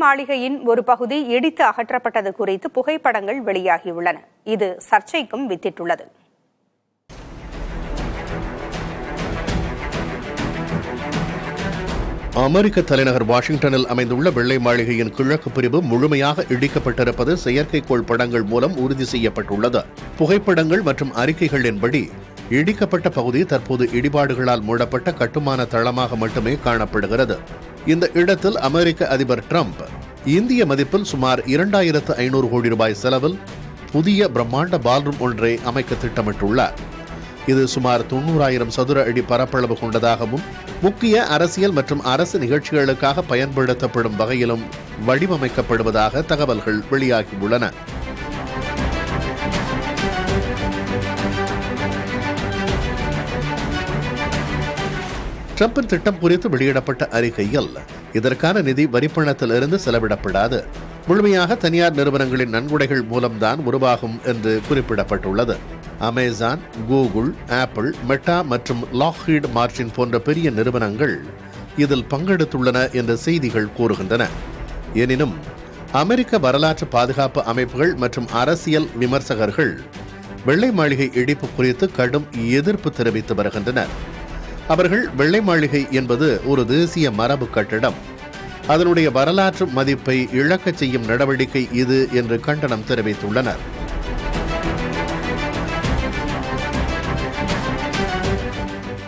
மாளிகையின் ஒரு பகுதி இடித்து அகற்றப்பட்டது குறித்து புகைப்படங்கள் வெளியாகியுள்ளன. இது சர்ச்சைக்கும் வித்திட்டுள்ளது. அமெரிக்க தலைநகர் வாஷிங்டனில் அமைந்துள்ள வெள்ளை மாளிகையின் கிழக்கு பிரிவு முழுமையாக இடிக்கப்பட்டிருப்பது செயற்கைக்கோள் படங்கள் மூலம் உறுதி செய்யப்பட்டுள்ளது. புகைப்படங்கள் மற்றும் அறிக்கைகளின்படி இடிக்கப்பட்ட பகுதி தற்போது இடிபாடுகளால் மூடப்பட்ட கட்டுமான தளமாக மட்டுமே காணப்படுகிறது. இந்த இடத்தில் அமெரிக்க அதிபர் டிரம்ப் இந்திய மதிப்பில் சுமார் 2500 கோடி ரூபாய் செலவில் புதிய பிரம்மாண்ட பால்ரூம் ஒன்றை அமைக்க திட்டமிட்டுள்ளார். இது சுமார் 90,000 சதுர அடி பரப்பளவு கொண்டதாகவும் முக்கிய அரசியல் மற்றும் அரசு நிகழ்ச்சிகளுக்காக பயன்படுத்தப்படும் வகையிலும் வடிவமைக்கப்படுவதாக தகவல்கள் வெளியாகியுள்ளன. டிரம்பின் திட்டம் குறித்து வெளியிடப்பட்ட அறிக்கையில் இதற்கான நிதி வரிப்பணத்திலிருந்து செலவிடப்படாது, முழுமையாக தனியார் நிறுவனங்களின் நன்கொடைகள் மூலம்தான் உருவாகும் என்று குறிப்பிடப்பட்டுள்ளது. அமேசான், கூகுள், ஆப்பிள், மெட்டா மற்றும் லாக்ஹீட் மார்டின் போன்ற பெரிய நிறுவனங்கள் இதில் பங்கெடுத்துள்ளன என்ற செய்திகள் கூறுகின்றன. எனினும் அமெரிக்க வரலாற்று பாதுகாப்பு அமைப்புகள் மற்றும் அரசியல் விமர்சகர்கள் வெள்ளை மாளிகை இடிப்பு குறித்து கடும் எதிர்ப்பு தெரிவித்து வருகின்றனர். அவர்கள் வெள்ளை மாளிகை என்பது ஒரு தேசிய மரபு கட்டிடம், அதனுடைய வரலாற்று மதிப்பை இழக்கச் செய்யும் நடவடிக்கை இது என்று கண்டனம் தெரிவித்துள்ளனர்.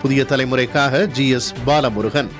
புதிய தலைமுறைக்காக GS பாலமுருகன்.